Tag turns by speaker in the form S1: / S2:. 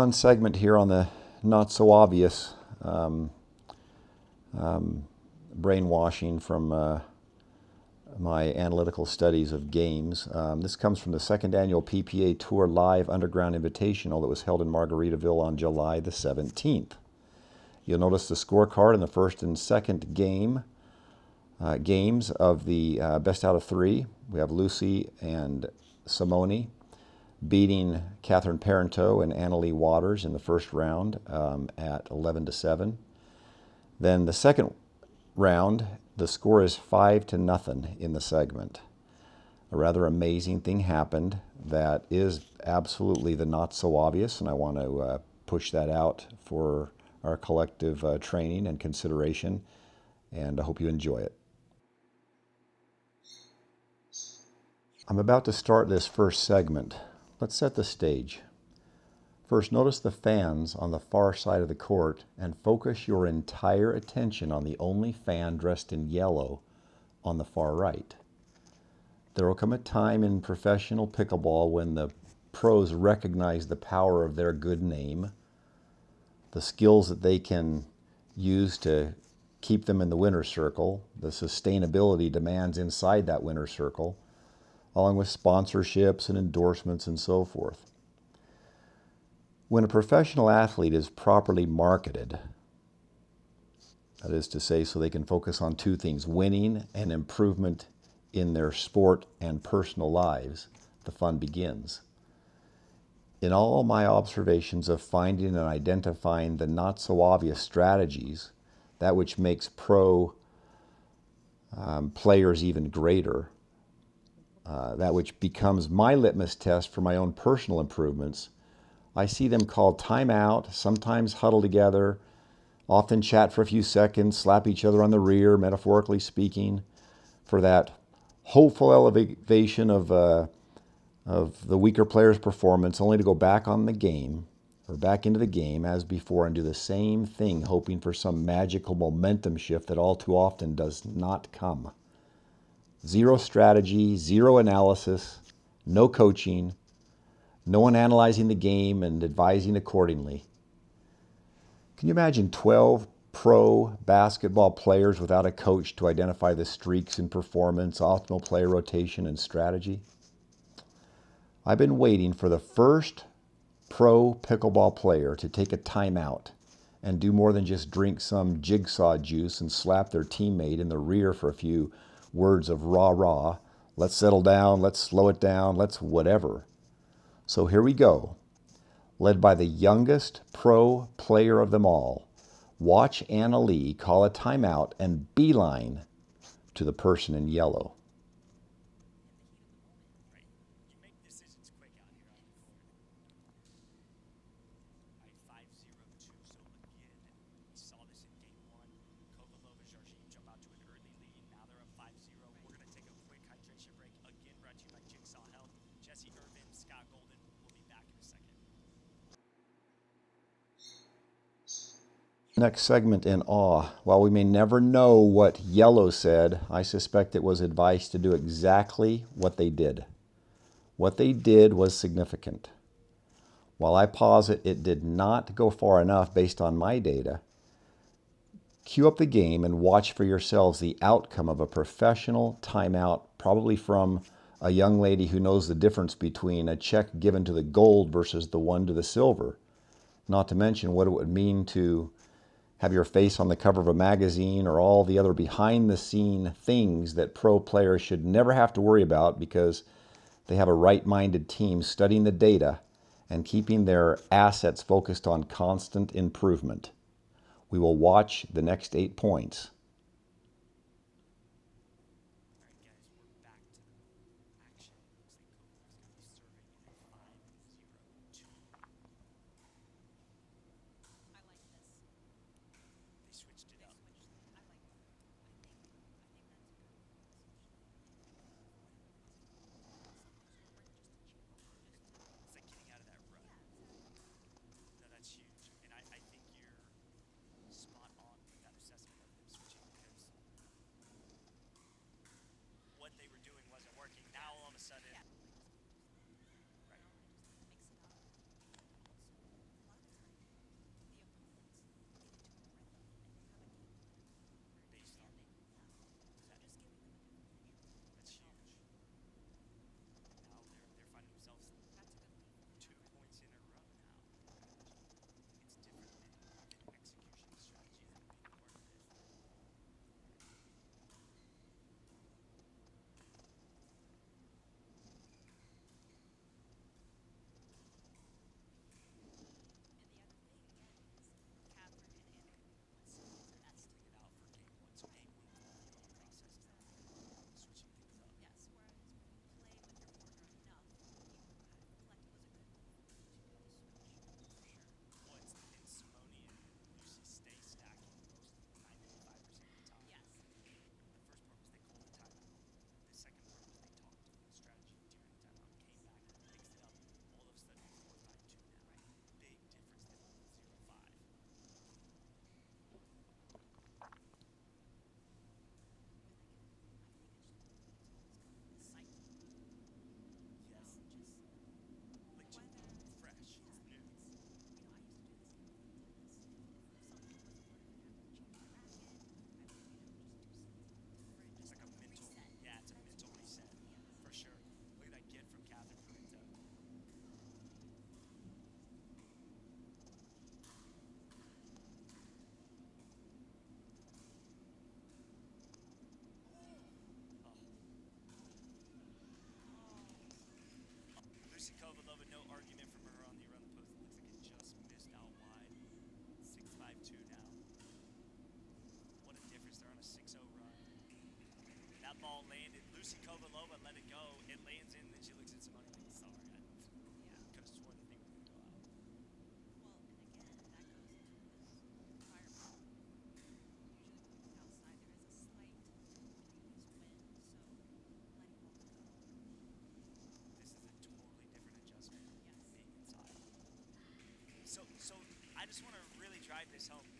S1: One segment here on the not so obvious brainwashing from my analytical studies of games. This comes from the second annual PPA Tour Live Underground Invitational that was held in Margaritaville on July the 17th. You'll notice the scorecard in the first and second games of the best out of three. We have Lucy and Simone beating Catherine Parenteau and Annalie Waters in the first round at 11-7. Then the second round, the score is 5-0 in the segment. A rather amazing thing happened that is absolutely the not so obvious, and I want to push that out for our collective training and consideration, and I hope you enjoy it. I'm about to start this first segment. Let's set the stage. First, notice the fans on the far side of the court and focus your entire attention on the only fan dressed in yellow on the far right. There will come a time in professional pickleball when the pros recognize the power of their good name, the skills that they can use to keep them in the winner's circle, the sustainability demands inside that winner's circle, along with sponsorships and endorsements and so forth. When a professional athlete is properly marketed, that is to say, so they can focus on two things, winning and improvement in their sport and personal lives, the fun begins. In all my observations of finding and identifying the not so obvious strategies, that which makes pro players even greater, that which becomes my litmus test for my own personal improvements, I see them called timeout, sometimes huddle together, often chat for a few seconds, slap each other on the rear, metaphorically speaking, for that hopeful elevation of the weaker player's performance, only to go back on the game, or back into the game as before and do the same thing, hoping for some magical momentum shift that all too often does not come. Zero strategy, zero analysis, no coaching, no one analyzing the game and advising accordingly. Can you imagine 12 pro basketball players without a coach to identify the streaks in performance, optimal player rotation, and strategy? I've been waiting for the first pro pickleball player to take a timeout and do more than just drink some jigsaw juice and slap their teammate in the rear for a few words of rah-rah. Let's settle down, let's slow it down, let's whatever. So here we go. Led by the youngest pro player of them all, watch Annalie call a timeout and beeline to the person in yellow. Next segment in awe. While we may never know what yellow said, I suspect it was advice to do exactly what they did. What they did was significant. While I posit it did not go far enough based on my data, cue up the game and watch for yourselves the outcome of a professional timeout, probably from a young lady who knows the difference between a check given to the gold versus the one to the silver. Not to mention what it would mean to have your face on the cover of a magazine or all the other behind-the-scene things that pro players should never have to worry about because they have a right-minded team studying the data and keeping their assets focused on constant improvement. We will watch the next 8 points.
S2: just want to really drive this home.